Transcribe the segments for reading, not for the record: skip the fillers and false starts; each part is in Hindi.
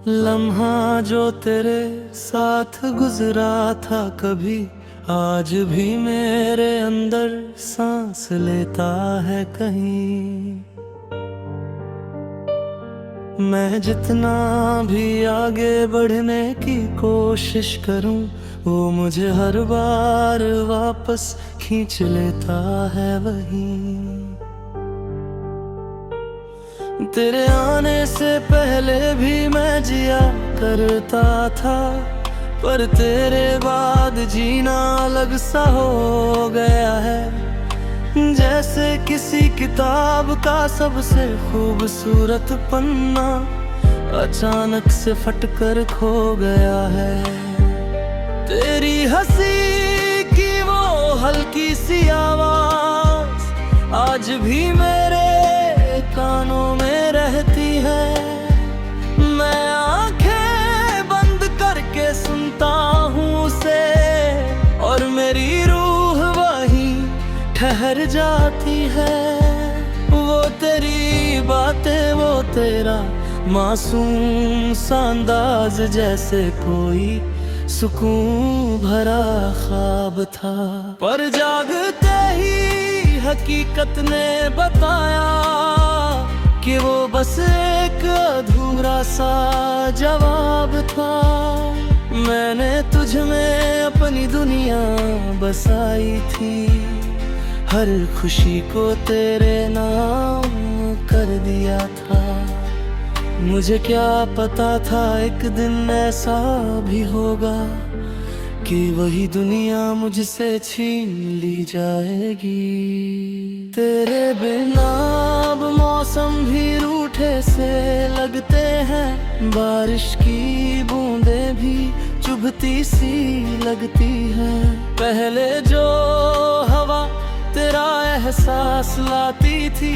लम्हा जो तेरे साथ गुजरा था कभी, आज भी मेरे अंदर सांस लेता है कहीं। मैं जितना भी आगे बढ़ने की कोशिश करूं, वो मुझे हर बार वापस खींच लेता है वहीं। तेरे आने से पहले भी मैं जिया करता था, पर तेरे बाद जीना अलग सा हो गया है। जैसे किसी किताब का सबसे खूबसूरत पन्ना अचानक से फटकर खो गया है। तेरी हंसी की वो हल्की सी आवाज आज भी मेरे कानों में रहती है। मैं आंखें बंद करके सुनता हूँ उसे, और मेरी रूह वहीं ठहर जाती है। वो तेरी बातें, वो तेरा मासूम सा अंदाज, जैसे कोई सुकून भरा ख्वाब था। पर जागते ही हकीकत ने बताया कि वो बस एक अधूरा सा जवाब था। मैंने तुझ में अपनी दुनिया बसाई थी, हर खुशी को तेरे नाम कर दिया था। मुझे क्या पता था एक दिन ऐसा भी होगा कि वही दुनिया मुझसे छीन ली जाएगी। तेरे बिना अब मौसम भी रूठे से लगते हैं, बारिश की बूंदें भी चुभती सी लगती हैं। पहले जो हवा तेरा एहसास लाती थी,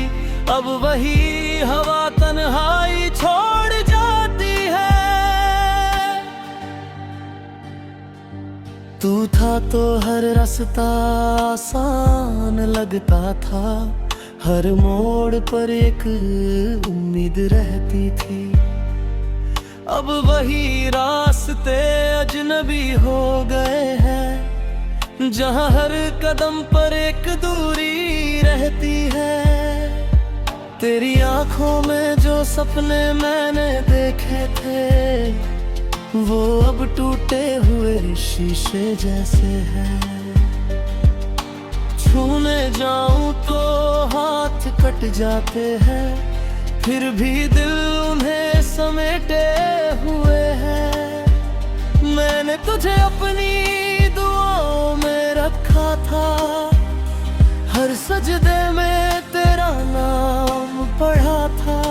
अब वही हवा तन्हाई छोड़ जाती है। तू था तो हर रास्ता आसान लगता था, हर मोड़ पर एक उम्मीद रहती थी। अब वही रास्ते अजनबी हो गए हैं, जहाँ हर कदम पर एक दूरी रहती है। तेरी आंखों में जो सपने मैंने देखे थे, वो अब टूटे हुए शीशे जैसे हैं। छूने जाऊं तो हाथ कट जाते हैं, फिर भी दिल उन्हें समेटे हुए हैं। मैंने तुझे अपनी दुआओं में रखा था, हर सजदे में तेरा नाम पढ़ा था।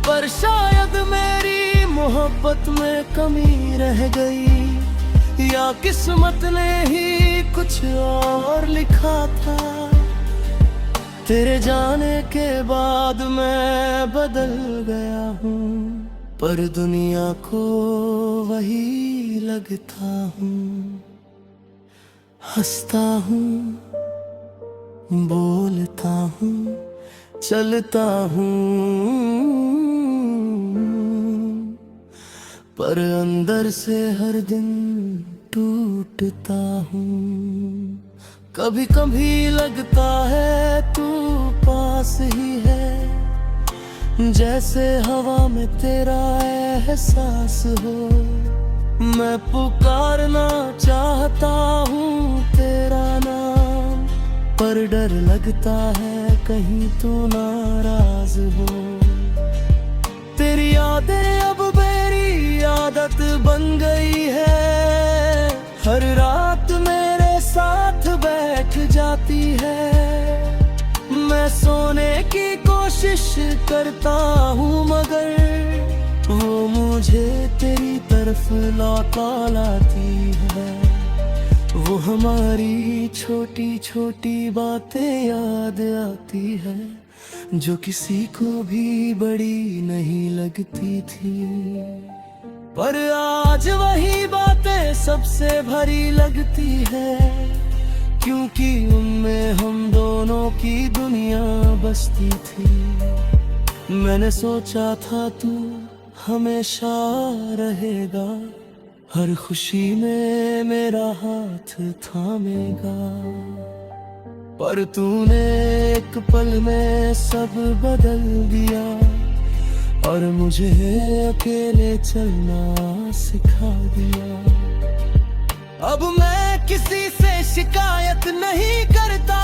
पर शायद मेरी मोहब्बत में कमी रह गई, या किस्मत ने ही कुछ और लिखा था। तेरे जाने के बाद मैं बदल गया हूँ, पर दुनिया को वही लगता हूँ। हंसता हूँ, बोलता हूँ, चलता हूँ, पर अंदर से हर दिन टूटता हूँ। कभी कभी लगता है तू पास ही है, जैसे हवा में तेरा एहसास हो। मैं पुकारना चाहता हूँ तेरा नाम, पर डर लगता है कहीं तू नाराज हो। तेरी यादें अब मेरी आदत बन गई है, हर रात मेरे साथ बैठ जाती है। मैं सोने की कोशिश करता हूँ, मगर वो मुझे तेरी तरफ लौटा लाती है। वो हमारी छोटी छोटी बातें याद आती है, जो किसी को भी बड़ी नहीं लगती थी। पर आज वही बातें सबसे भरी लगती है, क्योंकि उनमें हम दोनों की दुनिया बसती थी। मैंने सोचा था तू हमेशा रहेगा, हर खुशी में मेरा हाथ थामेगा। पर तूने एक पल में सब बदल दिया और मुझे अकेले चलना सिखा दिया। अब मैं किसी से शिकायत नहीं करता,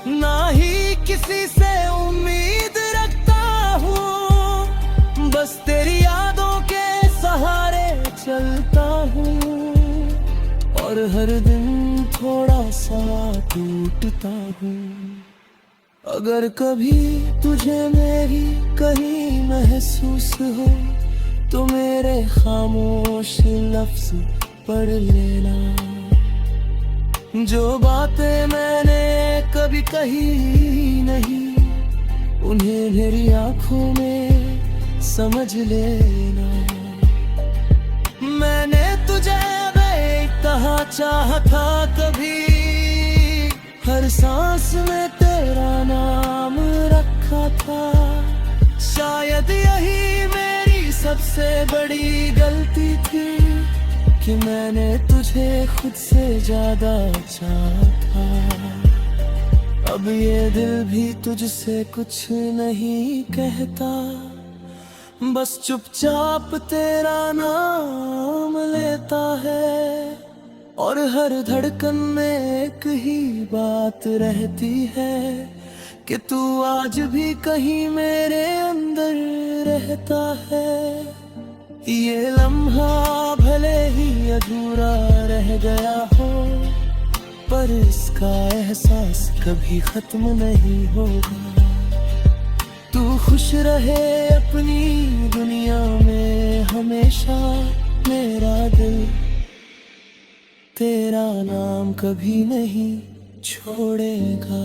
ना ही किसी से उम्मीद रखता हूँ। बस तेरी यादों के सहारे चलता हूँ और हर दिन थोड़ा सा टूटता हूँ। अगर कभी तुझे मेरी कहीं महसूस हो तो मेरे खामोश लफ्ज पढ़ लेना। जो बातें मैंने कभी कही नहीं, उन्हें मेरी आंखों में समझ लेना। मैंने तुझे बेइंतहा चाहा था कभी, हर सांस में तेरा नाम रखा था। शायद यही मेरी सबसे बड़ी गलती थी कि मैंने तुझे खुद से ज्यादा चाहा था। अब ये दिल भी तुझसे कुछ नहीं कहता, बस चुपचाप तेरा नाम लेता है। और हर धड़कन में एक ही बात रहती है कि तू आज भी कहीं मेरे अंदर रहता है। ये लम्हा भले ही अधूरा रह गया हो, पर इसका एहसास कभी खत्म नहीं होगा। तू खुश रहे अपनी दुनिया में हमेशा, मेरा दिल तेरा नाम कभी नहीं छोड़ेगा।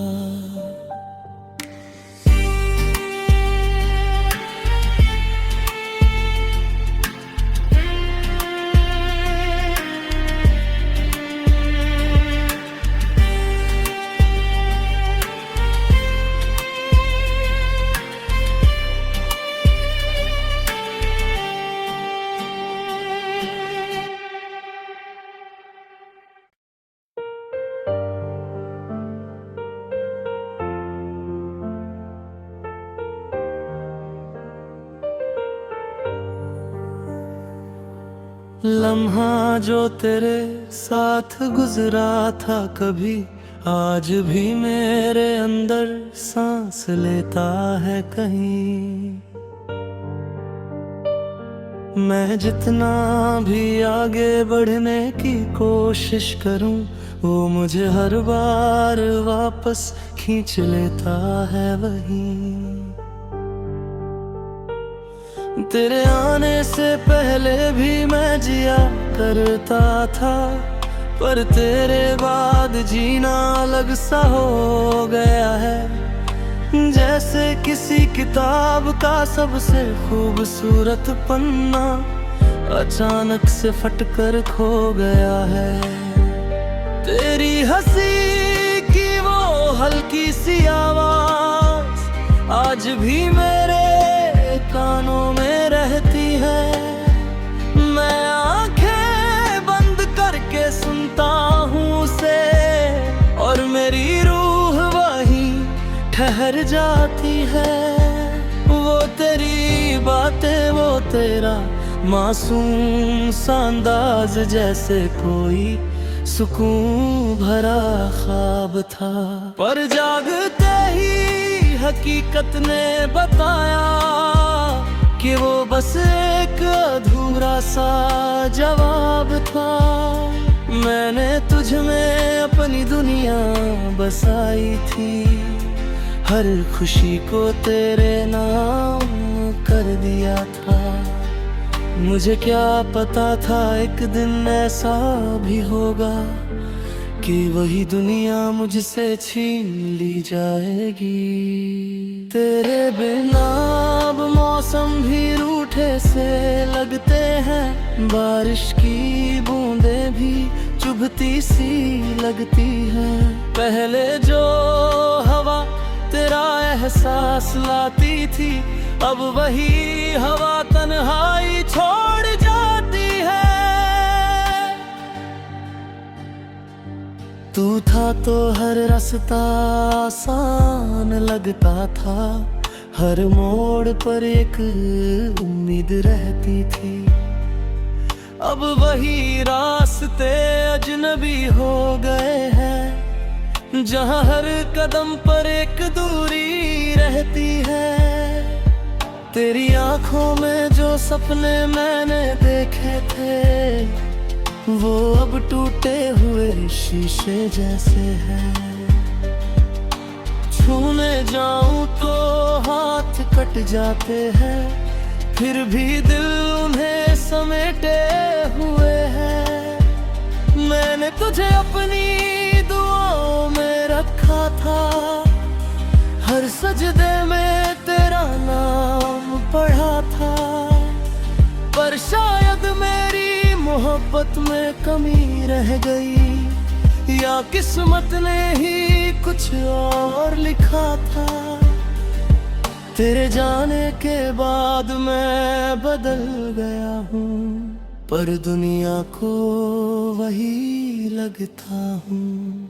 लम्हा जो तेरे साथ गुजरा था कभी, आज भी मेरे अंदर सांस लेता है कहीं। मैं जितना भी आगे बढ़ने की कोशिश करूं, वो मुझे हर बार वापस खींच लेता है वहीं। तेरे आने से पहले भी मैं जिया करता था, पर तेरे बाद जीना अलग सा हो गया है। जैसे किसी किताब का सबसे खूबसूरत पन्ना अचानक से फटकर खो गया है। तेरी हंसी की वो हल्की सी आवाज आज भी मेरे कानों में रहती है। मैं आंखें बंद करके सुनता हूँ उसे, और मेरी रूह वहीं ठहर जाती है। वो तेरी बातें, वो तेरा मासूम सा अंदाज, जैसे कोई सुकून भरा ख्वाब था। पर जागते ही हकीकत ने बताया कि वो बस एक अधूरा सा जवाब था। मैंने तुझ में अपनी दुनिया बसाई थी, हर खुशी को तेरे नाम कर दिया था। मुझे क्या पता था एक दिन ऐसा भी होगा कि वही दुनिया मुझसे छीन ली जाएगी। तेरे बिना अब मौसम भी रूठे से लगते हैं, बारिश की बूंदें भी चुभती सी लगती हैं। पहले जो हवा तेरा एहसास लाती थी, अब वही हवा तन्हाई छोड़ जाती है। तू था तो हर रास्ता आसान लगता था, हर मोड़ पर एक उम्मीद रहती थी। अब वही रास्ते अजनबी हो गए हैं, जहाँ हर कदम पर एक दूरी रहती है। तेरी आंखों में जो सपने मैंने देखे थे, वो अब टूटे हुए शीशे जैसे हैं। छूने जाऊं तो हाथ कट जाते हैं, फिर भी दिल उन्हें समेटे हुए हैं। मैंने तुझे अपनी दुआओं में रखा था, हर सजदे में तेरा नाम पढ़ा था। पर शायद मेरी मोहब्बत में कमी रह गई, या किस्मत ने ही कुछ और लिखा था। तेरे जाने के बाद मैं बदल गया हूँ, पर दुनिया को वही लगता हूँ।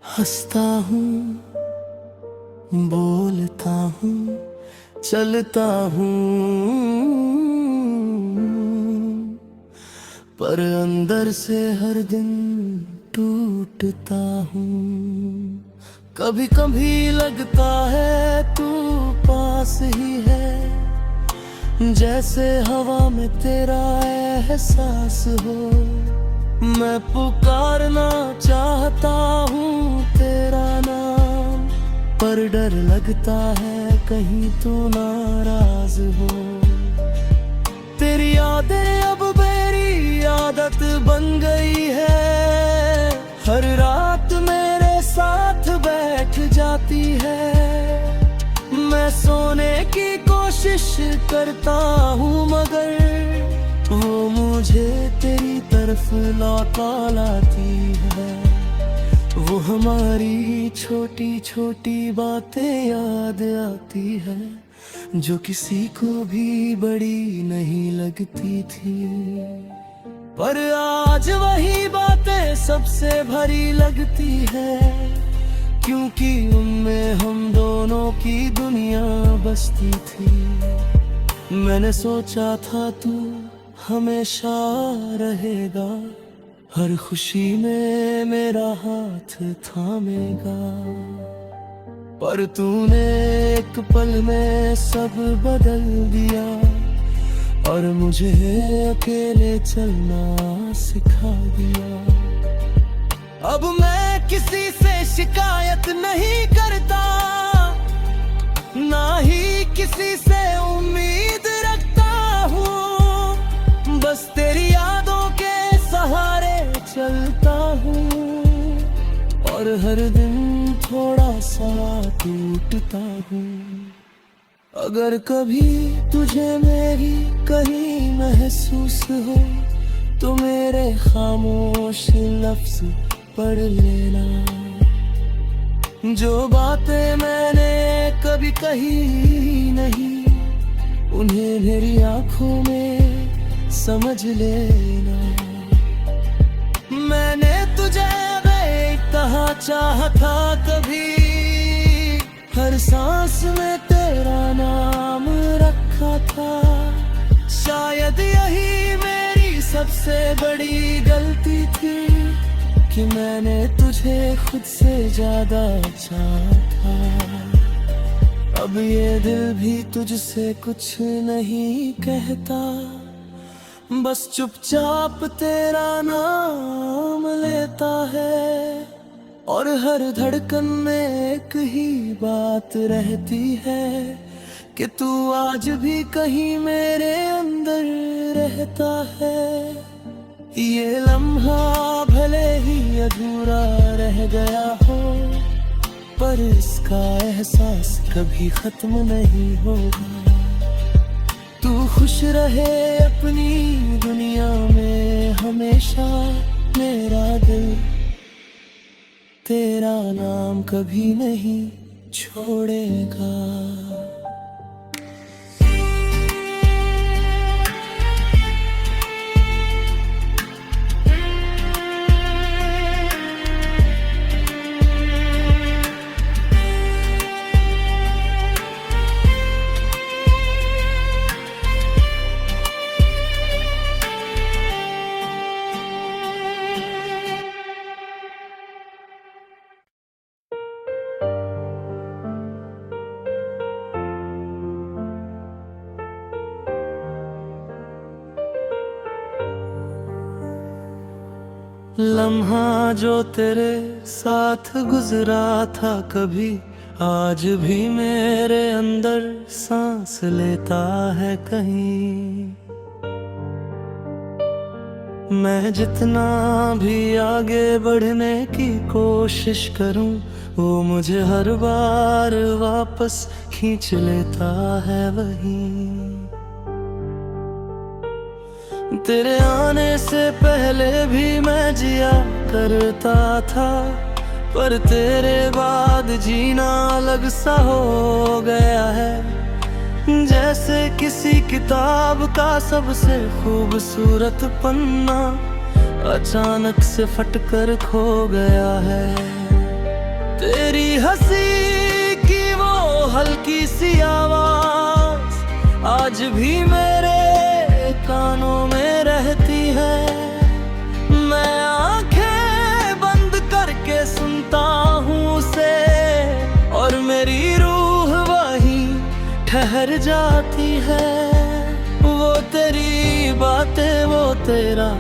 हंसता हूँ, बोलता हूँ, चलता हूँ, पर अंदर से हर दिन टूटता हूँ। कभी कभी लगता है तू पास ही है, जैसे हवा में तेरा एहसास हो। मैं पुकारना चाहता हूँ तेरा नाम, पर डर लगता है कहीं तू नाराज हो। तेरी यादें अब मेरी आदत बन गई है, हर रात मेरे साथ बैठ जाती है। मैं सोने की कोशिश करता हूँ, मगर वो मुझे तेरी तरफ लौटा लाती है। वो हमारी छोटी छोटी बातें याद आती है, जो किसी को भी बड़ी नहीं लगती थी। पर आज वही बातें सबसे भरी लगती है, क्योंकि उनमें हम दोनों की दुनिया बसती थी। मैंने सोचा था तू हमेशा रहेगा, हर खुशी में मेरा हाथ थामेगा। पर तूने एक पल में सब बदल दिया, और मुझे अकेले चलना सिखा दिया। अब मैं किसी से शिकायत नहीं करता, ना ही किसी से उम्मीद रखता हूँ। बस तेरी यादों के सहारे चलता हूँ, और हर दिन थोड़ा सा टूटता हूँ। अगर कभी तुझे मेरी कहीं महसूस हो, तो मेरे खामोश लफ्ज पढ़ लेना। जो बातें मैंने कभी कही नहीं, उन्हें मेरी आंखों में समझ लेना। मैंने तुझे बेइंतहा चाहा था कभी, हर सांस में तेरा नाम रखा था। शायद यही मेरी सबसे बड़ी गलती थी, कि मैंने तुझे खुद से ज्यादा चाहा था। अब ये दिल भी तुझसे कुछ नहीं कहता, बस चुपचाप तेरा नाम लेता है। और हर धड़कन में एक ही बात रहती है, कि तू आज भी कहीं मेरे अंदर रहता है। ये लम्हा भले ही अधूरा रह गया हो, पर इसका एहसास कभी खत्म नहीं होगा। तू खुश रहे अपनी दुनिया में हमेशा, मेरा दिल तेरा नाम कभी नहीं छोड़ेगा। लम्हा जो तेरे साथ गुजरा था कभी, आज भी मेरे अंदर सांस लेता है कहीं। मैं जितना भी आगे बढ़ने की कोशिश करूं, वो मुझे हर बार वापस खींच लेता है वहीं। तेरे आने से पहले भी मैं जिया करता था, पर तेरे बाद जीना अलग सा हो गया है। जैसे किसी किताब का सबसे खूबसूरत पन्ना अचानक से फटकर खो गया है। तेरी हंसी की वो हल्की सी आवाज आज भी मेरे कानों में रहती है। मैं आंखें बंद करके सुनता हूँ उसे, और मेरी रूह वहीं ठहर जाती है। वो तेरी बातें, वो तेरा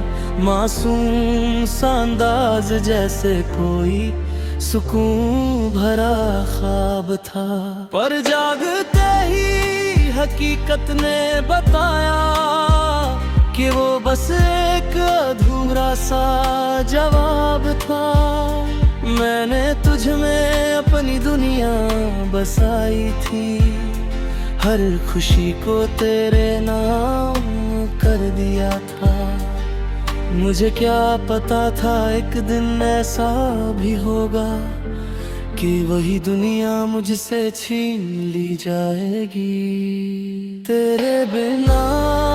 मासूम सा अंदाज, जैसे कोई सुकून भरा ख्वाब था। पर जागते ही हकीकत ने बताया कि वो बस एक अधूरा सा जवाब था। मैंने तुझ में अपनी दुनिया बसाई थी, हर खुशी को तेरे नाम कर दिया था। मुझे क्या पता था एक दिन ऐसा भी होगा कि वही दुनिया मुझसे छीन ली जाएगी। तेरे बिना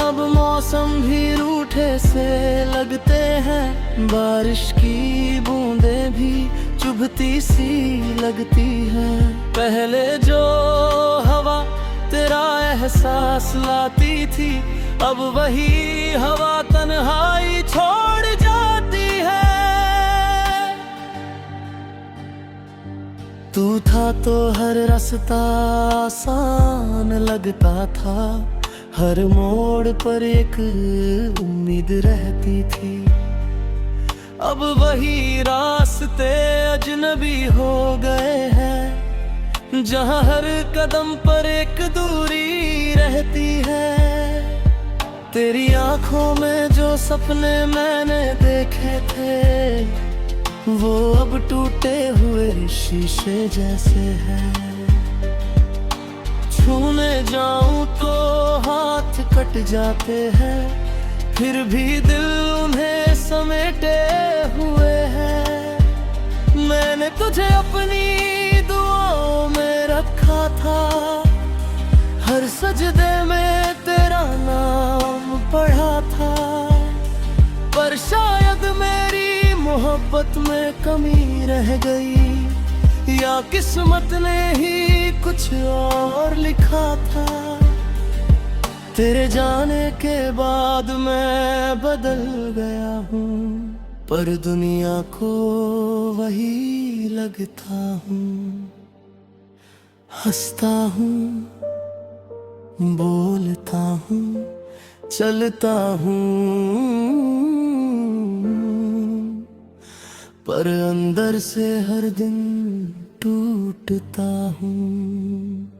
अब मौसम भी रूठे से लगते हैं, बारिश की बूंदें भी चुभती सी लगती हैं। पहले जो हवा तेरा एहसास लाती थी, अब वही हवा तन्हाई छोड़ जाती है। तू था तो हर रास्ता आसान लगता था, हर मोड़ पर एक उम्मीद रहती थी। अब वही रास्ते अजनबी हो गए हैं, जहाँ हर कदम पर एक दूरी रहती है। तेरी आंखों में जो सपने मैंने देखे थे, वो अब टूटे हुए शीशे जैसे हैं। छूने जाऊं तो हाथ कट जाते हैं, फिर भी दिल उन्हें समेटे हुए हैं। मैंने तुझे अपनी दुआओं में रखा था, हर सजदे में तेरा नाम पढ़ा था। पर शायद मेरी मोहब्बत में कमी रह गई, या किस्मत ने ही कुछ और लिखा था। तेरे जाने के बाद मैं बदल गया हूँ, पर दुनिया को वही लगता हूँ। हंसता हूँ, बोलता हूँ, चलता हूँ, पर अंदर से हर दिन टूटता हूँ।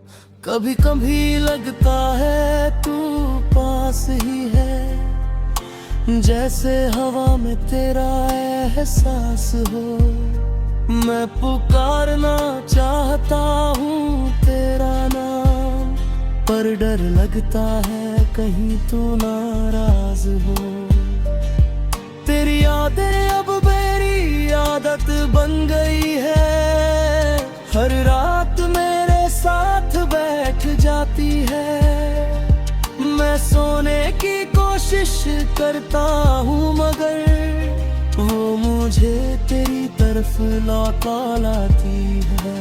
कभी कभी लगता है तू पास ही है, जैसे हवा में तेरा एहसास हो। मैं पुकारना चाहता हूँ तेरा नाम, पर डर लगता है कहीं तो नाराज हो। तेरी यादें अब मेरी आदत बन गई है, हर रात मेरे साथ बैठ जाती है। मैं सोने की कोशिश करता हूँ, मगर वो मुझे तेरी तरफ लौटा लाती है।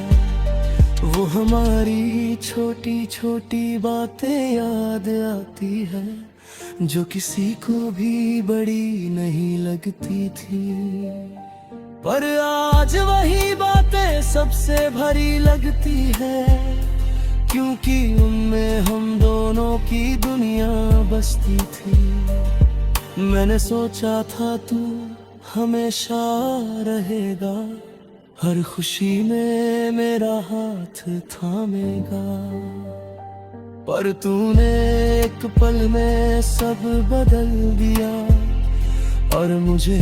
वो हमारी छोटी छोटी बातें याद आती है, जो किसी को भी बड़ी नहीं लगती थी। पर आज वही बातें सबसे भरी लगती है, क्योंकि उनमें हम दोनों की दुनिया बसती थी। मैंने सोचा था तू हमेशा रहेगा, हर खुशी में मेरा हाथ थामेगा। पर तूने एक पल में सब बदल दिया और मुझे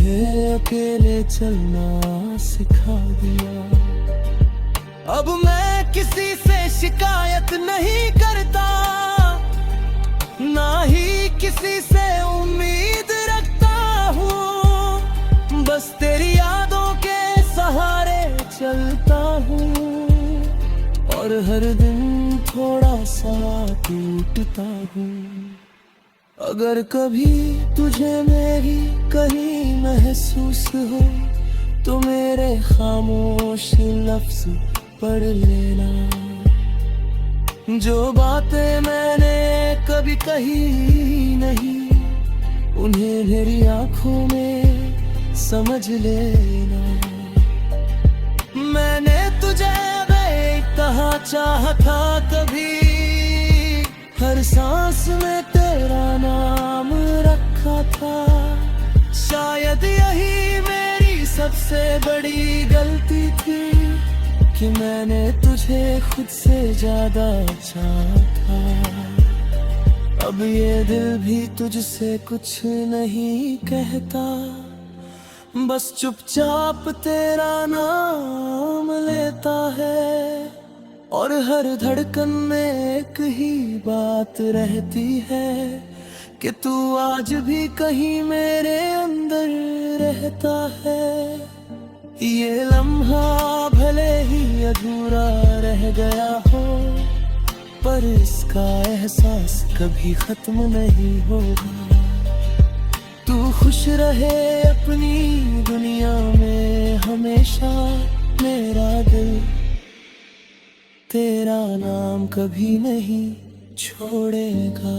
अकेले चलना सिखा दिया। अब मैं किसी से शिकायत नहीं करता, ना ही किसी से उम्मीद रखता हूँ। बस तेरी यादों के सहारे चलता हूँ और हर दिन थोड़ा सा टूटता हूँ। अगर कभी तुझे मेरी कहीं महसूस हो तो मेरे खामोश लफ्ज पढ़ लेना। जो बातें मैंने कभी कही नहीं, उन्हें मेरी आंखों में समझ लेना। मैंने तुझे बेइंतहा चाहा था कभी, हर सांस में तेरा नाम रखा था। शायद यही मेरी सबसे बड़ी गलती थी कि मैंने तुझे खुद से ज्यादा चाहा था। अब ये दिल भी तुझसे कुछ नहीं कहता, बस चुपचाप तेरा नाम लेता है। और हर धड़कन में एक ही बात रहती है कि तू आज भी कहीं मेरे अंदर रहता है। ये लम्हा भले ही अधूरा रह गया हो, पर इसका एहसास कभी खत्म नहीं होगा। तू खुश रहे अपनी दुनिया में हमेशा, मेरा दिल तेरा नाम कभी नहीं छोड़ेगा।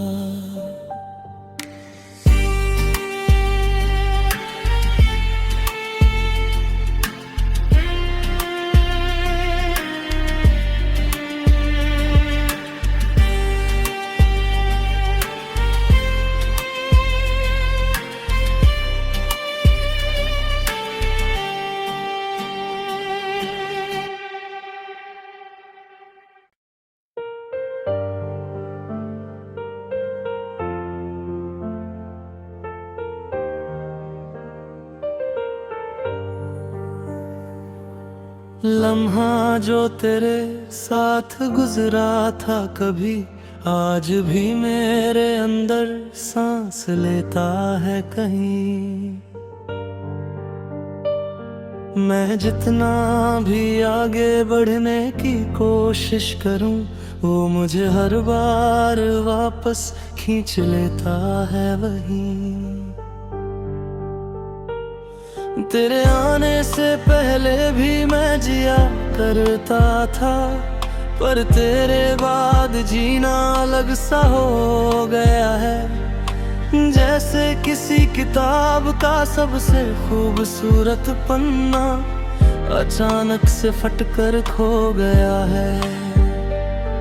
लम्हा जो तेरे साथ गुजरा था कभी, आज भी मेरे अंदर सांस लेता है कहीं। मैं जितना भी आगे बढ़ने की कोशिश करूं, वो मुझे हर बार वापस खींच लेता है वहीं। तेरे आने से पहले भी मैं जिया करता था, पर तेरे बाद जीना अलग सा हो गया है। जैसे किसी किताब का सबसे खूबसूरत पन्ना अचानक से फटकर खो गया है।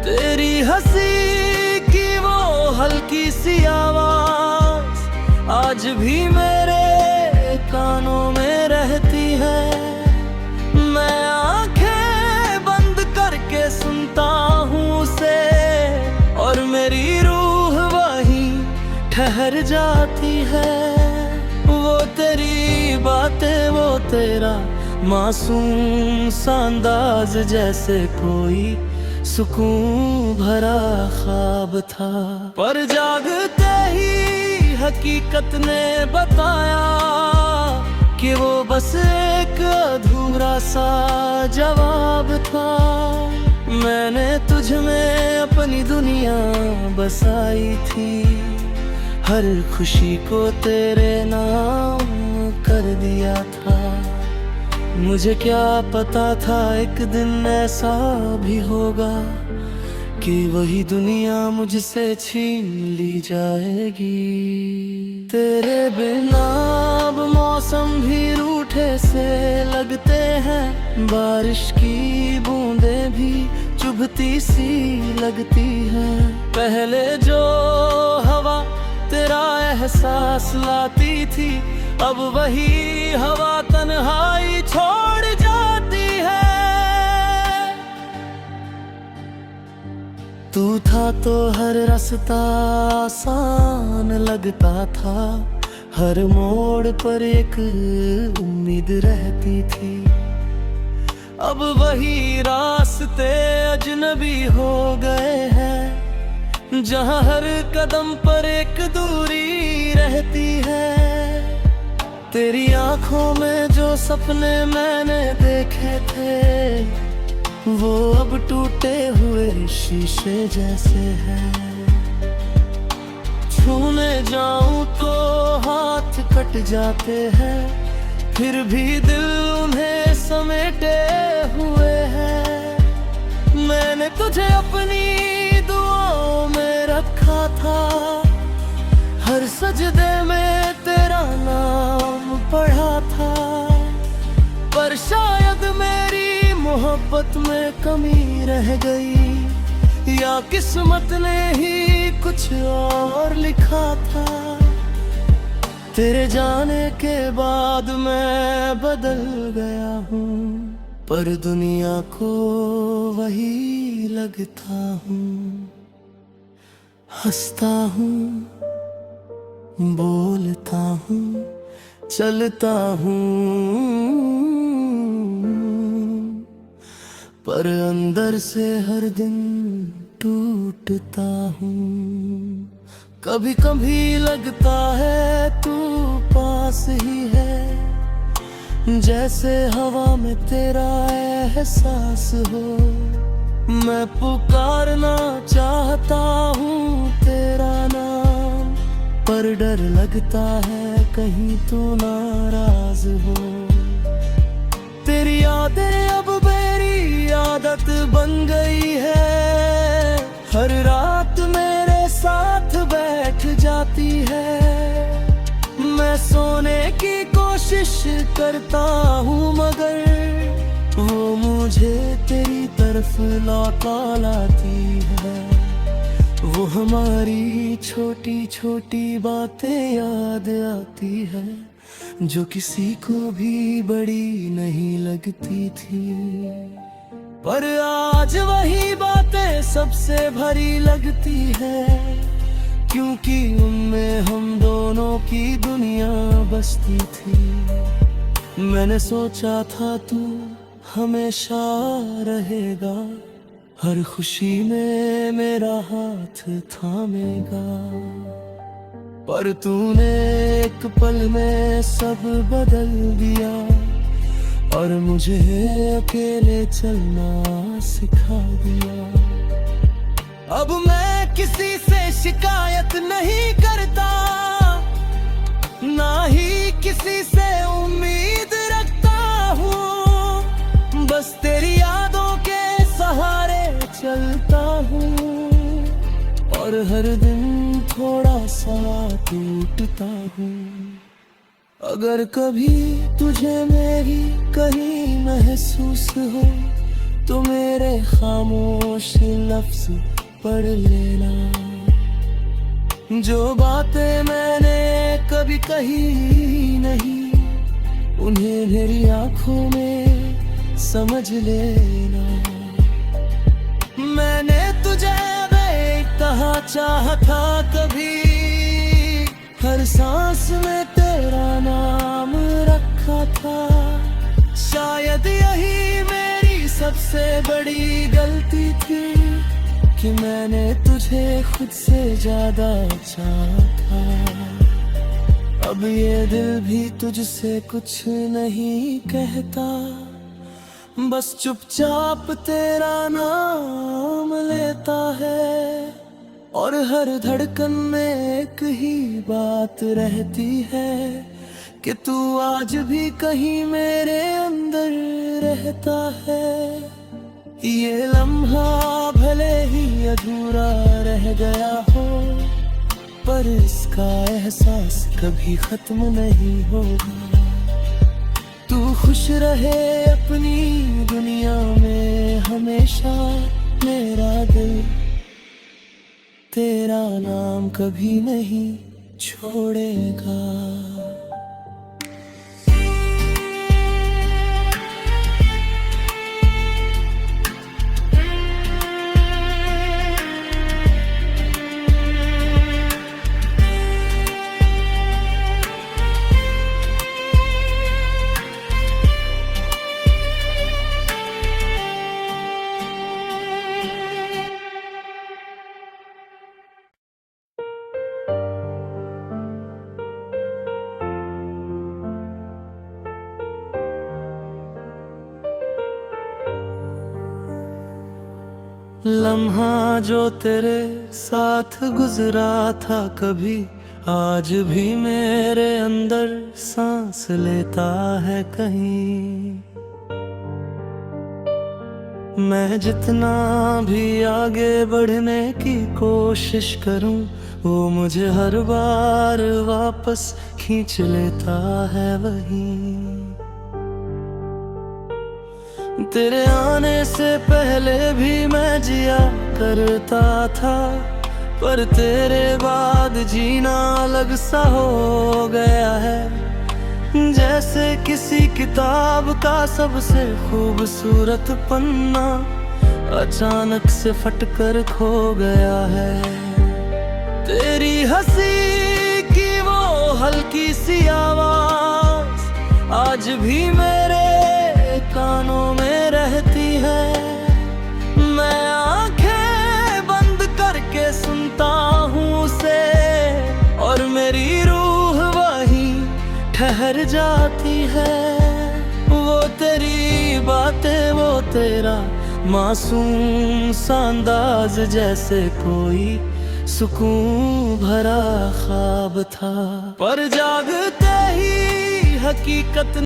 तेरी हंसी की वो हल्की सी आवाज आज भी मेरे कानों में रहती है। मैं आंखें बंद करके सुनता हूँ उसे, और मेरी रूह वहीं ठहर जाती है। वो तेरी बातें, वो तेरा मासूम सा अंदाज, जैसे कोई सुकून भरा ख्वाब था। पर जागते ही हकीकत ने बताया कि वो बस एक अधूरा सा जवाब था। मैंने तुझ में अपनी दुनिया बसाई थी, हर खुशी को तेरे नाम कर दिया था। मुझे क्या पता था एक दिन ऐसा भी होगा कि वही दुनिया मुझसे छीन ली जाएगी। तेरे बिना अब मौसम भी रूठे से लगते हैं, बारिश की बूंदें भी चुभती सी लगती हैं। पहले जो हवा तेरा एहसास लाती थी, अब वही हवा तू था तो हर रास्ता आसान लगता था, हर मोड़ पर एक उम्मीद रहती थी। अब वही रास्ते अजनबी हो गए हैं, जहाँ हर कदम पर एक दूरी रहती है। तेरी आंखों में जो सपने मैंने देखे थे, वो अब टूटे हुए शीशे जैसे हैं। छूने जाऊं तो हाथ कट जाते हैं, फिर भी दिल उन्हें समेटे हुए हैं। मैंने तुझे अपनी दुआओं में रखा था, हर सजदे में तेरा नाम पढ़ा था। पर शायद मेरी मोहब्बत में कमी रह गई, या किस्मत ने ही कुछ और लिखा था। तेरे जाने के बाद मैं बदल गया हूँ, पर दुनिया को वही लगता हूँ। हंसता हूँ, बोलता हूँ, चलता हूँ, पर अंदर से हर दिन टूटता हूँ। कभी कभी लगता है तू पास ही है, जैसे हवा में तेरा एहसास हो। मैं पुकारना चाहता हूँ तेरा नाम, पर डर लगता है कहीं तू नाराज हो। तेरी यादें अब मेरी आदत बन गई है, हर रात मेरे साथ बैठ जाती है। मैं सोने की कोशिश करता हूँ, मगर वो मुझे तेरी तरफ लौटा लाती है। वो हमारी छोटी छोटी बातें याद आती है, जो किसी को भी बड़ी नहीं लगती थी। पर आज वही बातें सबसे भरी लगती है, क्योंकि उनमें हम दोनों की दुनिया बसती थी। मैंने सोचा था तू हमेशा रहेगा, हर खुशी में मेरा हाथ थामेगा। पर तूने एक पल में सब बदल दिया, और मुझे अकेले चलना सिखा दिया। अब मैं किसी से शिकायत नहीं करता, ना ही किसी से उम्मीद रखता हूँ। बस तेरी यादों के सहारे चलता हूँ, और हर दिन थोड़ा सा टूटता हूँ। अगर कभी तुझे मेरी कहीं महसूस हो, तो मेरे खामोश लफ्ज पढ़ लेना। जो बातें मैंने कभी कही नहीं, उन्हें मेरी आंखों में समझ लेना। मैंने तुझे बेइंतहा चाहा था कभी, हर सांस में तेरा नाम रखा था। शायद यही मेरी सबसे बड़ी गलती थी, कि मैंने तुझे खुद से ज्यादा चाहा था। अब ये दिल भी तुझसे कुछ नहीं कहता, बस चुपचाप तेरा नाम लेता है। और हर धड़कन में एक ही बात रहती है, कि तू आज भी कहीं मेरे अंदर रहता है। ये लम्हा भले ही अधूरा रह गया हो, पर इसका एहसास कभी खत्म नहीं होगा। तू खुश रहे अपनी दुनिया में हमेशा, मेरा दिल तेरा नाम कभी नहीं छोड़ेगा। लम्हा जो तेरे साथ गुजरा था कभी, आज भी मेरे अंदर सांस लेता है कहीं। मैं जितना भी आगे बढ़ने की कोशिश करूं, वो मुझे हर बार वापस खींच लेता है वहीं। तेरे आने से पहले भी मैं जिया करता था, पर तेरे बाद जीना अलग सा हो गया है। जैसे किसी किताब का सबसे खूबसूरत पन्ना अचानक से फटकर खो गया है। तेरी हंसी की वो हल्की सी आवाज आज भी मेरे कानों में रहती है। मैं आंखें बंद करके सुनता हूँ उसे, और मेरी रूह वहीं ठहर जाती है। वो तेरी बातें, वो तेरा मासूम सा अंदाज, जैसे कोई सुकून भरा ख्वाब था। पर जागते ही हकीकत